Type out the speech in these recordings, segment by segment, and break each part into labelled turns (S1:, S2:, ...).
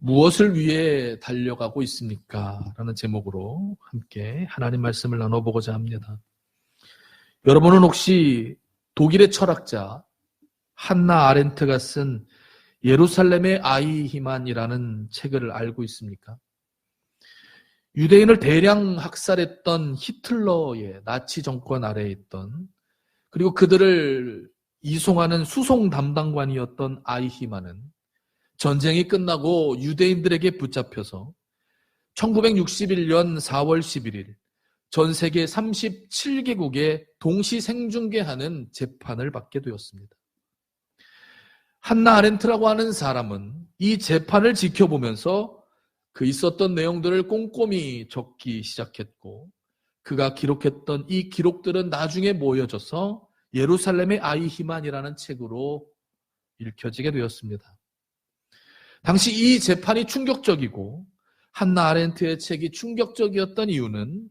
S1: 무엇을 위해 달려가고 있습니까? 라는 제목으로 함께 하나님 말씀을 나눠보고자 합니다. 여러분은 혹시 독일의 철학자 한나 아렌트가 쓴 예루살렘의 아이히만이라는 책을 알고 있습니까? 유대인을 대량 학살했던 히틀러의 나치 정권 아래에 있던, 그리고 그들을 이송하는 수송 담당관이었던 아이히만은 전쟁이 끝나고 유대인들에게 붙잡혀서 1961년 4월 11일 전 세계 37개국에 동시 생중계하는 재판을 받게 되었습니다. 한나 아렌트라고 하는 사람은 이 재판을 지켜보면서 그 있었던 내용들을 꼼꼼히 적기 시작했고, 그가 기록했던 이 기록들은 나중에 모여져서 예루살렘의 아이히만이라는 책으로 읽혀지게 되었습니다. 당시 이 재판이 충격적이고 한나 아렌트의 책이 충격적이었던 이유는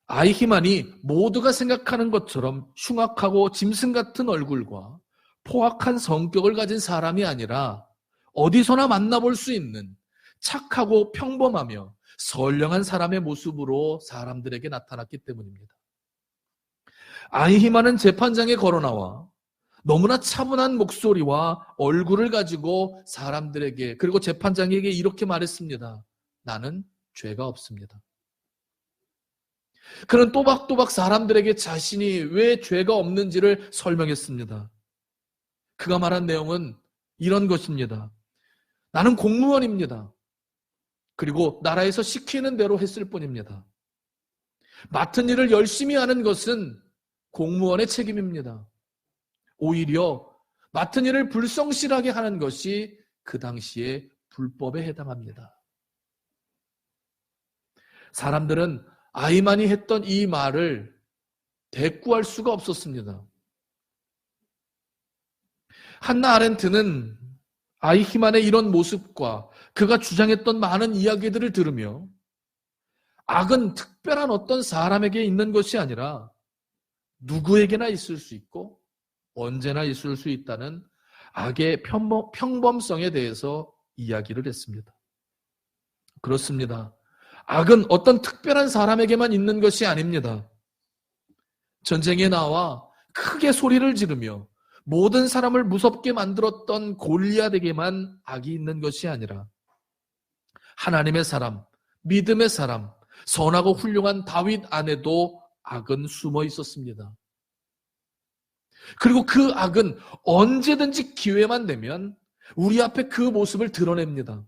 S1: 아이히만이 모두가 생각하는 것처럼 흉악하고 짐승 같은 얼굴과 포악한 성격을 가진 사람이 아니라 어디서나 만나볼 수 있는 착하고 평범하며 선량한 사람의 모습으로 사람들에게 나타났기 때문입니다. 아이히만은 재판장에 걸어나와 너무나 차분한 목소리와 얼굴을 가지고 사람들에게, 그리고 재판장에게 이렇게 말했습니다. 나는 죄가 없습니다. 그는 또박또박 사람들에게 자신이 왜 죄가 없는지를 설명했습니다. 그가 말한 내용은 이런 것입니다. 나는 공무원입니다. 그리고 나라에서 시키는 대로 했을 뿐입니다. 맡은 일을 열심히 하는 것은 공무원의 책임입니다. 오히려 맡은 일을 불성실하게 하는 것이 그 당시에 불법에 해당합니다. 사람들은 아이만이 했던 이 말을 대꾸할 수가 없었습니다. 한나 아렌트는 아이히만의 이런 모습과 그가 주장했던 많은 이야기들을 들으며 악은 특별한 어떤 사람에게 있는 것이 아니라 누구에게나 있을 수 있고 언제나 있을 수 있다는 악의 평범성에 대해서 이야기를 했습니다. 그렇습니다. 악은 어떤 특별한 사람에게만 있는 것이 아닙니다. 전쟁에 나와 크게 소리를 지르며 모든 사람을 무섭게 만들었던 골리앗에게만 악이 있는 것이 아니라 하나님의 사람, 믿음의 사람, 선하고 훌륭한 다윗 안에도 악은 숨어 있었습니다. 그리고 그 악은 언제든지 기회만 되면 우리 앞에 그 모습을 드러냅니다.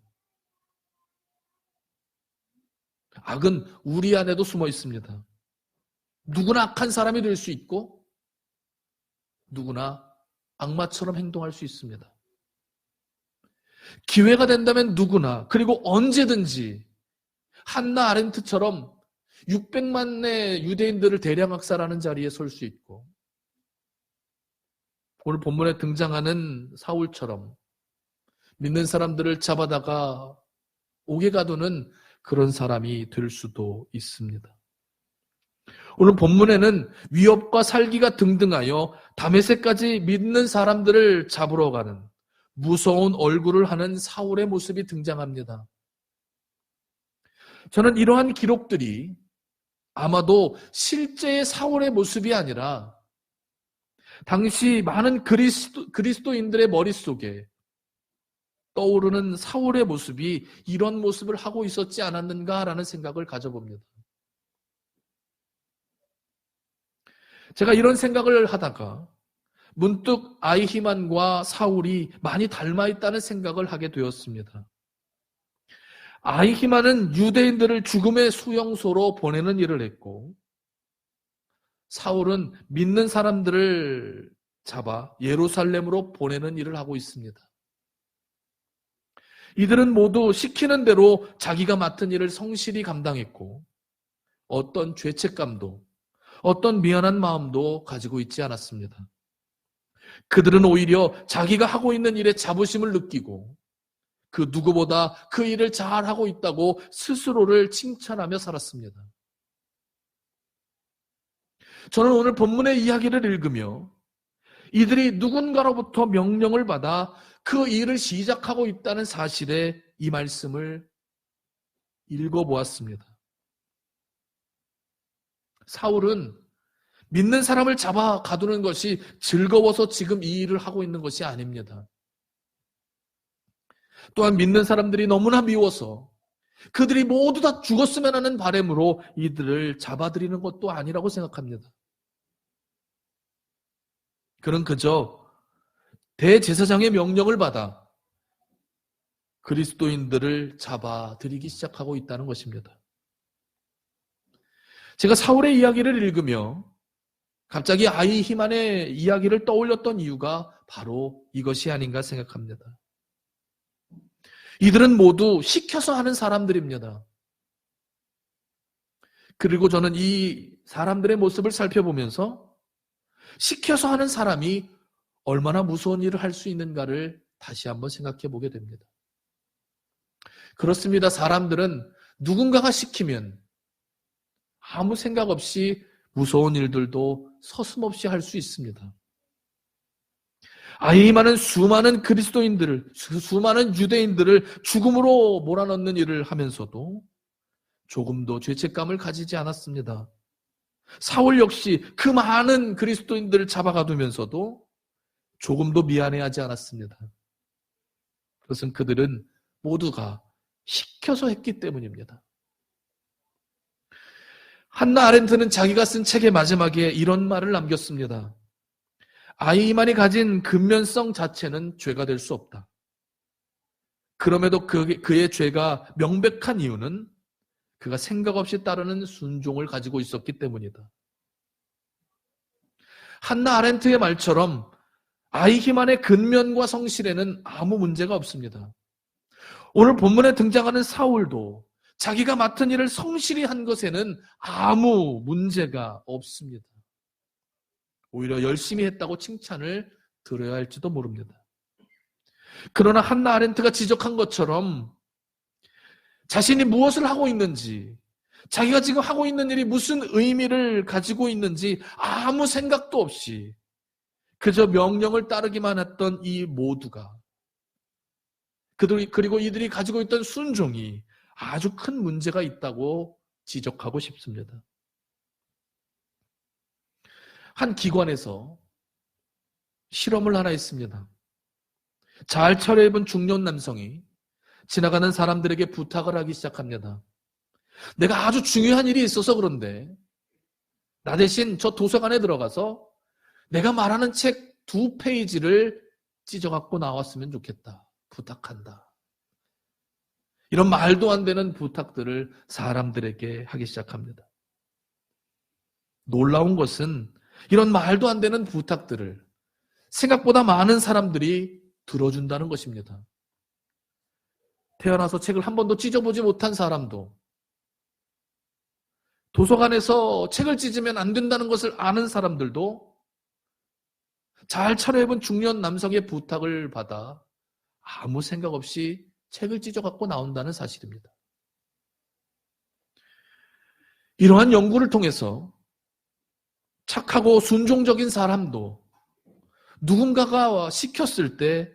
S1: 악은 우리 안에도 숨어 있습니다. 누구나 악한 사람이 될 수 있고 누구나 악마처럼 행동할 수 있습니다. 기회가 된다면 누구나, 그리고 언제든지 한나 아렌트처럼 600만의 유대인들을 대량 학살하는 자리에 설 수 있고, 오늘 본문에 등장하는 사울처럼 믿는 사람들을 잡아다가 옥에 가두는 그런 사람이 될 수도 있습니다. 오늘 본문에는 위협과 살기가 등등하여 다메섹까지 믿는 사람들을 잡으러 가는 무서운 얼굴을 하는 사울의 모습이 등장합니다. 저는 이러한 기록들이 아마도 실제의 사울의 모습이 아니라 당시 많은 그리스도인들의 머릿속에 떠오르는 사울의 모습이 이런 모습을 하고 있었지 않았는가라는 생각을 가져봅니다. 제가 이런 생각을 하다가 문득 아이히만과 사울이 많이 닮아 있다는 생각을 하게 되었습니다. 아이히만은 유대인들을 죽음의 수용소로 보내는 일을 했고, 사울은 믿는 사람들을 잡아 예루살렘으로 보내는 일을 하고 있습니다. 이들은 모두 시키는 대로 자기가 맡은 일을 성실히 감당했고 어떤 죄책감도, 어떤 미안한 마음도 가지고 있지 않았습니다. 그들은 오히려 자기가 하고 있는 일에 자부심을 느끼고 그 누구보다 그 일을 잘하고 있다고 스스로를 칭찬하며 살았습니다. 저는 오늘 본문의 이야기를 읽으며 이들이 누군가로부터 명령을 받아 그 일을 시작하고 있다는 사실에 이 말씀을 읽어보았습니다. 사울은 믿는 사람을 잡아 가두는 것이 즐거워서 지금 이 일을 하고 있는 것이 아닙니다. 또한 믿는 사람들이 너무나 미워서 그들이 모두 다 죽었으면 하는 바람으로 이들을 잡아들이는 것도 아니라고 생각합니다. 그는 그저 대제사장의 명령을 받아 그리스도인들을 잡아들이기 시작하고 있다는 것입니다. 제가 사울의 이야기를 읽으며 갑자기 아히만의 이야기를 떠올렸던 이유가 바로 이것이 아닌가 생각합니다. 이들은 모두 시켜서 하는 사람들입니다. 그리고 저는 이 사람들의 모습을 살펴보면서 시켜서 하는 사람이 얼마나 무서운 일을 할 수 있는가를 다시 한번 생각해 보게 됩니다. 그렇습니다. 사람들은 누군가가 시키면 아무 생각 없이 무서운 일들도 서슴없이 할 수 있습니다. 아히만은 수많은 그리스도인들을, 수많은 유대인들을 죽음으로 몰아넣는 일을 하면서도 조금도 죄책감을 가지지 않았습니다. 사울 역시 그 많은 그리스도인들을 잡아가두면서도 조금도 미안해하지 않았습니다. 그것은 그들은 모두가 시켜서 했기 때문입니다. 한나 아렌트는 자기가 쓴 책의 마지막에 이런 말을 남겼습니다. 아히만이 가진 근면성 자체는 죄가 될 수 없다. 그럼에도 그의 죄가 명백한 이유는 그가 생각 없이 따르는 순종을 가지고 있었기 때문이다. 한나 아렌트의 말처럼 아히만의 근면과 성실에는 아무 문제가 없습니다. 오늘 본문에 등장하는 사울도 자기가 맡은 일을 성실히 한 것에는 아무 문제가 없습니다. 오히려 열심히 했다고 칭찬을 들어야 할지도 모릅니다. 그러나 한나 아렌트가 지적한 것처럼 자신이 무엇을 하고 있는지, 자기가 지금 하고 있는 일이 무슨 의미를 가지고 있는지 아무 생각도 없이 그저 명령을 따르기만 했던 이 모두가, 그리고 이들이 가지고 있던 순종이 아주 큰 문제가 있다고 지적하고 싶습니다. 한 기관에서 실험을 하나 했습니다. 잘 차려입은 중년 남성이 지나가는 사람들에게 부탁을 하기 시작합니다. 내가 아주 중요한 일이 있어서 그런데 나 대신 저 도서관에 들어가서 내가 말하는 책 2페이지를 찢어갖고 나왔으면 좋겠다. 부탁한다. 이런 말도 안 되는 부탁들을 사람들에게 하기 시작합니다. 놀라운 것은 이런 말도 안 되는 부탁들을 생각보다 많은 사람들이 들어준다는 것입니다. 태어나서 책을 한 번도 찢어보지 못한 사람도, 도서관에서 책을 찢으면 안 된다는 것을 아는 사람들도 잘 차려입은 중년 남성의 부탁을 받아 아무 생각 없이 책을 찢어갖고 나온다는 사실입니다. 이러한 연구를 통해서 착하고 순종적인 사람도 누군가가 시켰을 때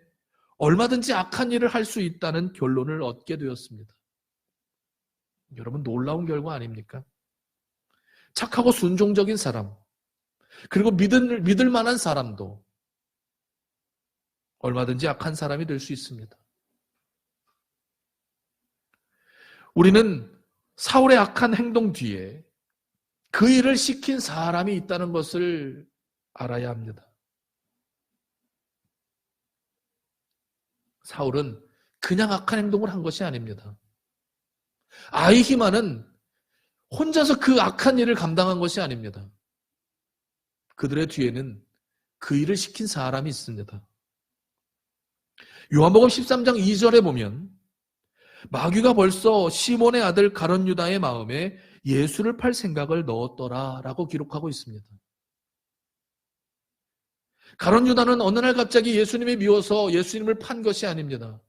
S1: 얼마든지 악한 일을 할 수 있다는 결론을 얻게 되었습니다. 여러분, 놀라운 결과 아닙니까? 착하고 순종적인 사람, 그리고 믿을 만한 사람도 얼마든지 악한 사람이 될 수 있습니다. 우리는 사울의 악한 행동 뒤에 그 일을 시킨 사람이 있다는 것을 알아야 합니다. 사울은 그냥 악한 행동을 한 것이 아닙니다. 아히만은 혼자서 그 악한 일을 감당한 것이 아닙니다. 그들의 뒤에는 그 일을 시킨 사람이 있습니다. 요한복음 13장 2절에 보면 마귀가 벌써 시몬의 아들 가룟 유다의 마음에 예수를 팔 생각을 넣었더라 라고 기록하고 있습니다. 가룟 유다는 어느 날 갑자기 예수님이 미워서 예수님을 판 것이 아닙니다.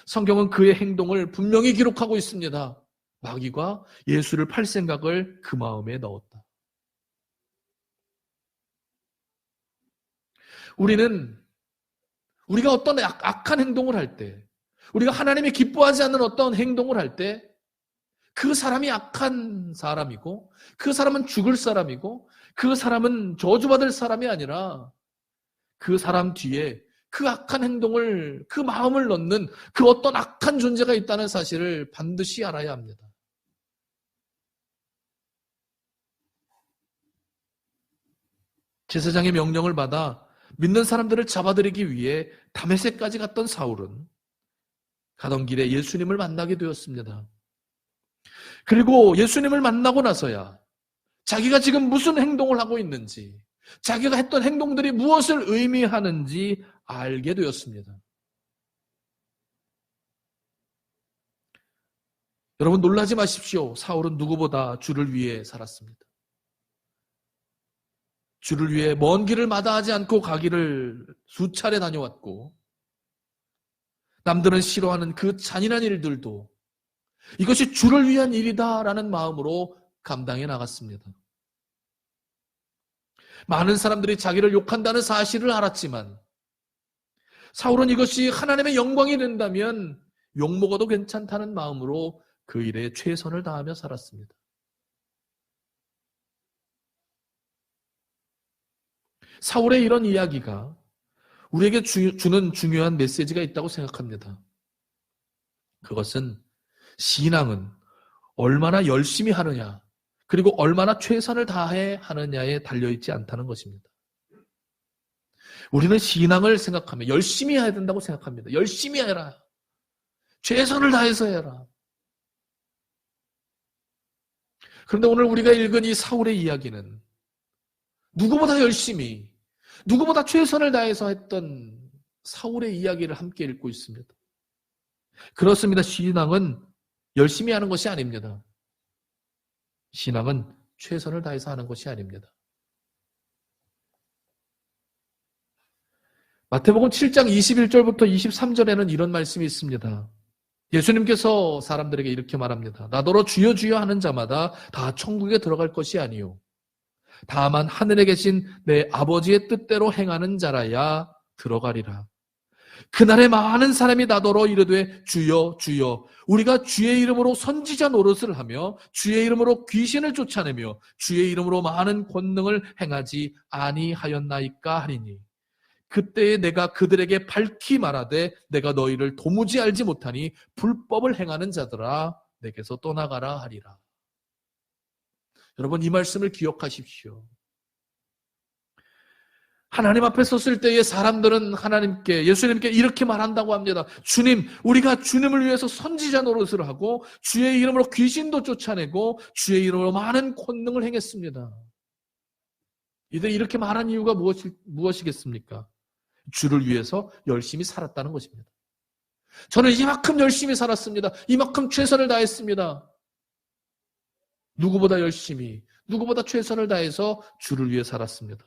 S1: 성경은 그의 행동을 분명히 기록하고 있습니다. 마귀가 예수를 팔 생각을 그 마음에 넣었다. 우리는 우리가 어떤 악한 행동을 할 때, 우리가 하나님이 기뻐하지 않는 어떤 행동을 할 때, 그 사람이 악한 사람이고, 그 사람은 죽을 사람이고, 그 사람은 저주받을 사람이 아니라, 그 사람 뒤에 그 악한 행동을, 그 마음을 넣는 그 어떤 악한 존재가 있다는 사실을 반드시 알아야 합니다. 제사장의 명령을 받아 믿는 사람들을 잡아들이기 위해 다메섹까지 갔던 사울은 가던 길에 예수님을 만나게 되었습니다. 그리고 예수님을 만나고 나서야 자기가 지금 무슨 행동을 하고 있는지, 자기가 했던 행동들이 무엇을 의미하는지 알게 되었습니다. 여러분 놀라지 마십시오. 사울은 누구보다 주를 위해 살았습니다. 주를 위해 먼 길을 마다하지 않고 가기를 수차례 다녀왔고, 남들은 싫어하는 그 잔인한 일들도 이것이 주를 위한 일이다라는 마음으로 감당해 나갔습니다. 많은 사람들이 자기를 욕한다는 사실을 알았지만 사울은 이것이 하나님의 영광이 된다면 욕먹어도 괜찮다는 마음으로 그 일에 최선을 다하며 살았습니다. 사울의 이런 이야기가 우리에게 주는 중요한 메시지가 있다고 생각합니다. 그것은 신앙은 얼마나 열심히 하느냐, 그리고 얼마나 최선을 다해 하느냐에 달려있지 않다는 것입니다. 우리는 신앙을 생각하면 열심히 해야 된다고 생각합니다. 열심히 해라. 최선을 다해서 해라. 그런데 오늘 우리가 읽은 이 사울의 이야기는 누구보다 열심히, 누구보다 최선을 다해서 했던 사울의 이야기를 함께 읽고 있습니다. 그렇습니다. 신앙은 열심히 하는 것이 아닙니다. 신앙은 최선을 다해서 하는 것이 아닙니다. 마태복음 7장 21절부터 23절에는 이런 말씀이 있습니다. 예수님께서 사람들에게 이렇게 말합니다. 나더러 주여 주여 하는 자마다 다 천국에 들어갈 것이 아니요 다만 하늘에 계신 내 아버지의 뜻대로 행하는 자라야 들어가리라. 그날에 많은 사람이 나더러 이르되 주여 주여 우리가 주의 이름으로 선지자 노릇을 하며 주의 이름으로 귀신을 쫓아내며 주의 이름으로 많은 권능을 행하지 아니하였나이까 하리니 그때에 내가 그들에게 밝히 말하되 내가 너희를 도무지 알지 못하니 불법을 행하는 자들아 내게서 떠나가라 하리라. 여러분 이 말씀을 기억하십시오. 하나님 앞에 섰을 때에 사람들은 하나님께, 예수님께 이렇게 말한다고 합니다. 주님, 우리가 주님을 위해서 선지자 노릇을 하고 주의 이름으로 귀신도 쫓아내고 주의 이름으로 많은 권능을 행했습니다. 이들이 이렇게 말한 이유가 무엇이겠습니까? 주를 위해서 열심히 살았다는 것입니다. 저는 이만큼 열심히 살았습니다. 이만큼 최선을 다했습니다. 누구보다 열심히, 누구보다 최선을 다해서 주를 위해 살았습니다.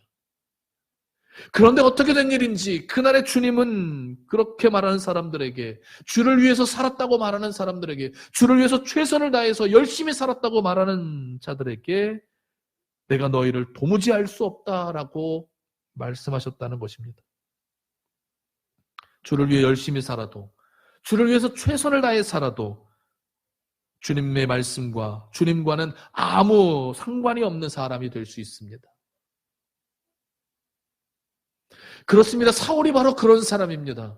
S1: 그런데 어떻게 된 일인지 그날의 주님은 그렇게 말하는 사람들에게, 주를 위해서 살았다고 말하는 사람들에게, 주를 위해서 최선을 다해서 열심히 살았다고 말하는 자들에게 내가 너희를 도무지 알 수 없다라고 말씀하셨다는 것입니다. 주를 위해 열심히 살아도, 주를 위해서 최선을 다해 살아도 주님의 말씀과 주님과는 아무 상관이 없는 사람이 될 수 있습니다. 그렇습니다. 사울이 바로 그런 사람입니다.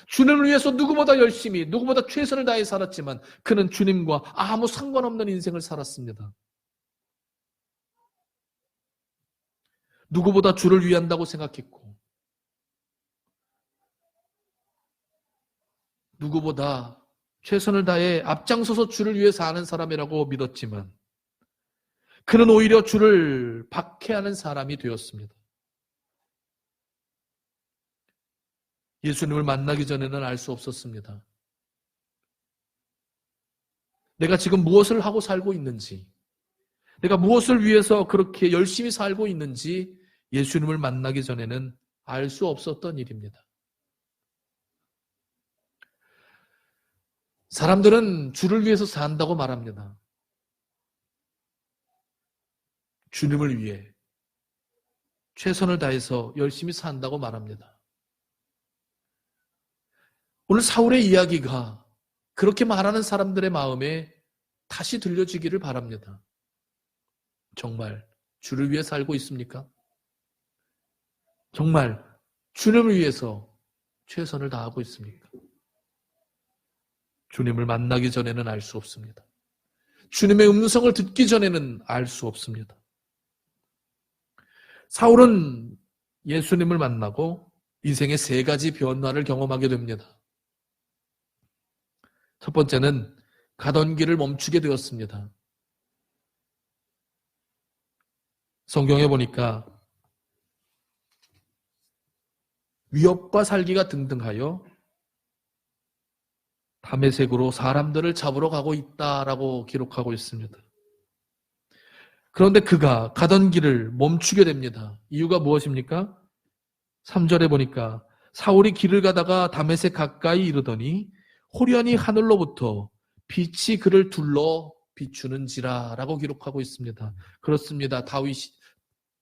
S1: 주님을 위해서 누구보다 열심히, 누구보다 최선을 다해 살았지만 그는 주님과 아무 상관없는 인생을 살았습니다. 누구보다 주를 위한다고 생각했고 누구보다 최선을 다해 앞장서서 주를 위해서 하는 사람이라고 믿었지만 그는 오히려 주를 박해하는 사람이 되었습니다. 예수님을 만나기 전에는 알 수 없었습니다. 내가 지금 무엇을 하고 살고 있는지, 내가 무엇을 위해서 그렇게 열심히 살고 있는지 예수님을 만나기 전에는 알 수 없었던 일입니다. 사람들은 주를 위해서 산다고 말합니다. 주님을 위해 최선을 다해서 열심히 산다고 말합니다. 오늘 사울의 이야기가 그렇게 말하는 사람들의 마음에 다시 들려지기를 바랍니다. 정말 주를 위해 살고 있습니까? 정말 주님을 위해서 최선을 다하고 있습니까? 주님을 만나기 전에는 알 수 없습니다. 주님의 음성을 듣기 전에는 알 수 없습니다. 사울은 예수님을 만나고 인생의 세 가지 변화를 경험하게 됩니다. 첫 번째는 가던 길을 멈추게 되었습니다. 성경에 보니까 위협과 살기가 등등하여 다메섹으로 사람들을 잡으러 가고 있다라고 기록하고 있습니다. 그런데 그가 가던 길을 멈추게 됩니다. 이유가 무엇입니까? 3절에 보니까 사울이 길을 가다가 다메섹 가까이 이르더니 호련히 하늘로부터 빛이 그를 둘러 비추는지라 라고 기록하고 있습니다. 그렇습니다.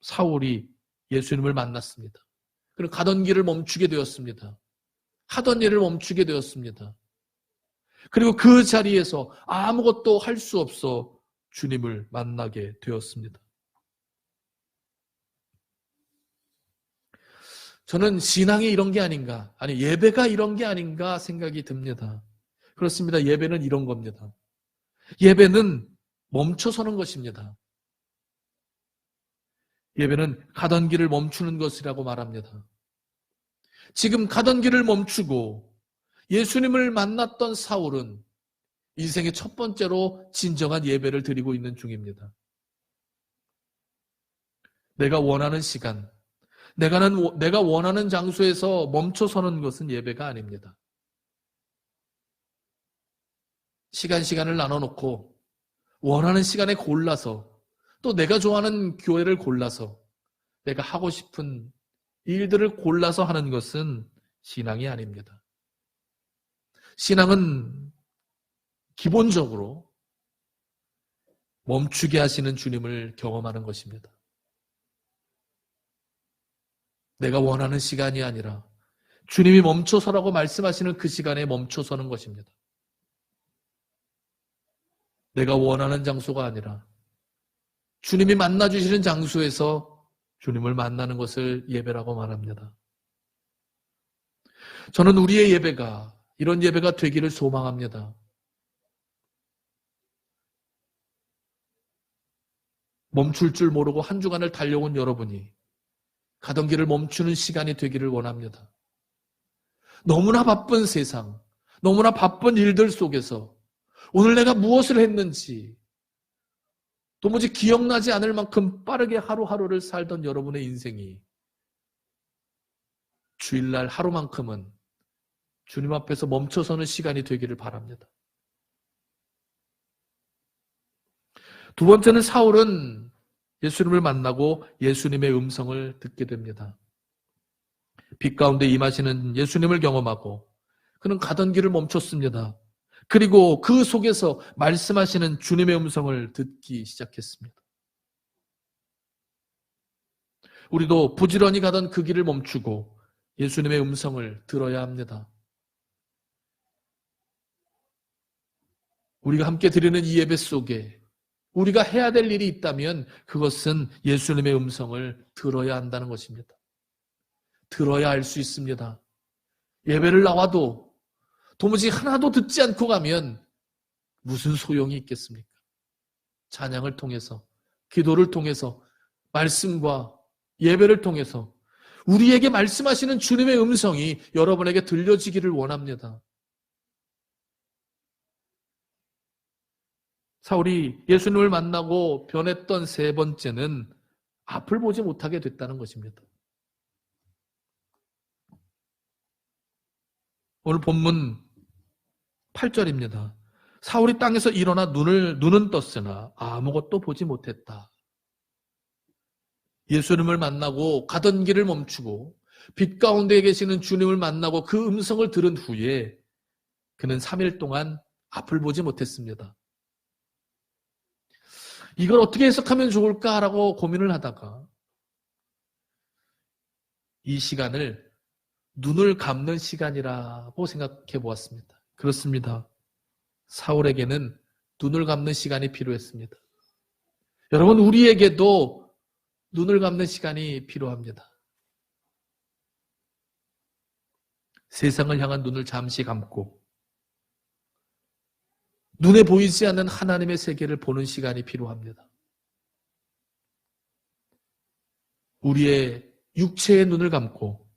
S1: 사울이 예수님을 만났습니다. 그리고 가던 길을 멈추게 되었습니다. 하던 일을 멈추게 되었습니다. 그리고 그 자리에서 아무것도 할 수 없어 주님을 만나게 되었습니다. 저는 신앙이 이런 게 아닌가, 아니 예배가 이런 게 아닌가 생각이 듭니다. 그렇습니다. 예배는 이런 겁니다. 예배는 멈춰서는 것입니다. 예배는 가던 길을 멈추는 것이라고 말합니다. 지금 가던 길을 멈추고 예수님을 만났던 사울은 인생의 첫 번째로 진정한 예배를 드리고 있는 중입니다. 내가 원하는 시간, 내가 원하는 장소에서 멈춰서는 것은 예배가 아닙니다. 시간을 나눠놓고 원하는 시간에 골라서 또 내가 좋아하는 교회를 골라서 내가 하고 싶은 일들을 골라서 하는 것은 신앙이 아닙니다. 신앙은 기본적으로 멈추게 하시는 주님을 경험하는 것입니다. 내가 원하는 시간이 아니라 주님이 멈춰서라고 말씀하시는 그 시간에 멈춰서는 것입니다. 내가 원하는 장소가 아니라 주님이 만나주시는 장소에서 주님을 만나는 것을 예배라고 말합니다. 저는 우리의 예배가 이런 예배가 되기를 소망합니다. 멈출 줄 모르고 한 주간을 달려온 여러분이 가던 길을 멈추는 시간이 되기를 원합니다. 너무나 바쁜 세상, 너무나 바쁜 일들 속에서 오늘 내가 무엇을 했는지 도무지 기억나지 않을 만큼 빠르게 하루하루를 살던 여러분의 인생이 주일날 하루만큼은 주님 앞에서 멈춰서는 시간이 되기를 바랍니다. 두 번째는 사울은 예수님을 만나고 예수님의 음성을 듣게 됩니다. 빛 가운데 임하시는 예수님을 경험하고 그는 가던 길을 멈췄습니다. 그리고 그 속에서 말씀하시는 주님의 음성을 듣기 시작했습니다. 우리도 부지런히 가던 그 길을 멈추고 예수님의 음성을 들어야 합니다. 우리가 함께 드리는 이 예배 속에 우리가 해야 될 일이 있다면 그것은 예수님의 음성을 들어야 한다는 것입니다. 들어야 알 수 있습니다. 예배를 나와도 도무지 하나도 듣지 않고 가면 무슨 소용이 있겠습니까? 찬양을 통해서, 기도를 통해서, 말씀과 예배를 통해서 우리에게 말씀하시는 주님의 음성이 여러분에게 들려지기를 원합니다. 사울이 예수님을 만나고 변했던 세 번째는 앞을 보지 못하게 됐다는 것입니다. 오늘 본문 8절입니다. 사울이 땅에서 일어나 눈은 떴으나 아무것도 보지 못했다. 예수님을 만나고 가던 길을 멈추고 빛 가운데 계시는 주님을 만나고 그 음성을 들은 후에 그는 3일 동안 앞을 보지 못했습니다. 이걸 어떻게 해석하면 좋을까라고 고민을 하다가 이 시간을 눈을 감는 시간이라고 생각해 보았습니다. 그렇습니다. 사울에게는 눈을 감는 시간이 필요했습니다. 여러분, 우리에게도 눈을 감는 시간이 필요합니다. 세상을 향한 눈을 잠시 감고 눈에 보이지 않는 하나님의 세계를 보는 시간이 필요합니다. 우리의 육체의 눈을 감고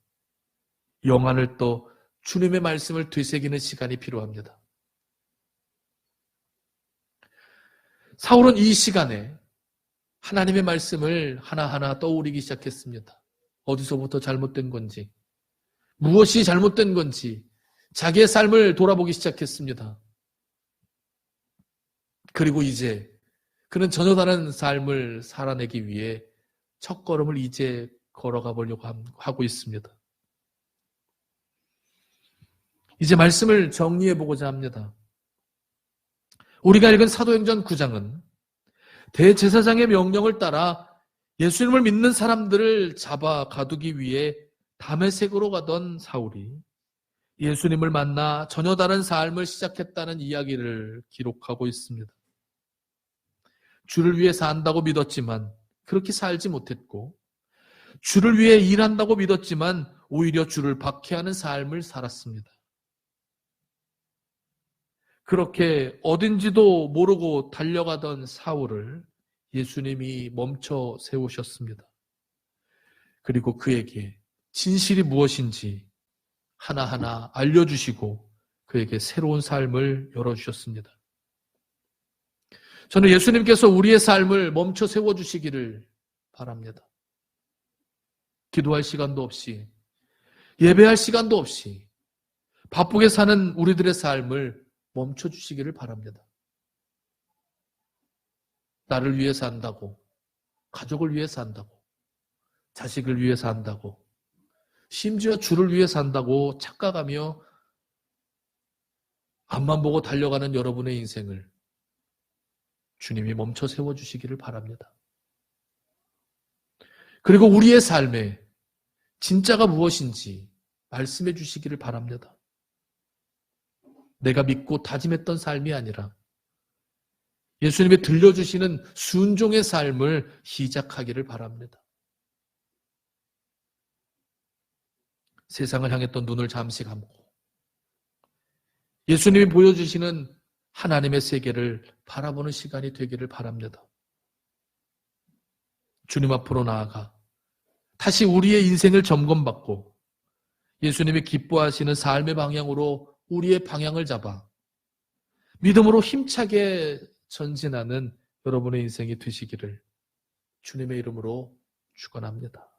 S1: 영안을 떠 주님의 말씀을 되새기는 시간이 필요합니다. 사울은 이 시간에 하나님의 말씀을 하나하나 떠올리기 시작했습니다. 어디서부터 잘못된 건지, 무엇이 잘못된 건지 자기의 삶을 돌아보기 시작했습니다. 그리고 이제 그는 전혀 다른 삶을 살아내기 위해 첫걸음을 이제 걸어가 보려고 하고 있습니다. 이제 말씀을 정리해 보고자 합니다. 우리가 읽은 사도행전 9장은 대제사장의 명령을 따라 예수님을 믿는 사람들을 잡아 가두기 위해 다메섹으로 가던 사울이 예수님을 만나 전혀 다른 삶을 시작했다는 이야기를 기록하고 있습니다. 주를 위해 산다고 믿었지만 그렇게 살지 못했고, 주를 위해 일한다고 믿었지만 오히려 주를 박해하는 삶을 살았습니다. 그렇게 어딘지도 모르고 달려가던 사울을 예수님이 멈춰 세우셨습니다. 그리고 그에게 진실이 무엇인지 하나하나 알려주시고 그에게 새로운 삶을 열어주셨습니다. 저는 예수님께서 우리의 삶을 멈춰 세워주시기를 바랍니다. 기도할 시간도 없이, 예배할 시간도 없이 바쁘게 사는 우리들의 삶을 멈춰주시기를 바랍니다. 나를 위해서 한다고, 가족을 위해서 한다고, 자식을 위해서 한다고, 심지어 주를 위해서 한다고 착각하며 앞만 보고 달려가는 여러분의 인생을 주님이 멈춰 세워주시기를 바랍니다. 그리고 우리의 삶에 진짜가 무엇인지 말씀해 주시기를 바랍니다. 내가 믿고 다짐했던 삶이 아니라 예수님이 들려주시는 순종의 삶을 시작하기를 바랍니다. 세상을 향했던 눈을 잠시 감고 예수님이 보여주시는 하나님의 세계를 바라보는 시간이 되기를 바랍니다. 주님 앞으로 나아가 다시 우리의 인생을 점검받고 예수님이 기뻐하시는 삶의 방향으로 우리의 방향을 잡아 믿음으로 힘차게 전진하는 여러분의 인생이 되시기를 주님의 이름으로 축원합니다.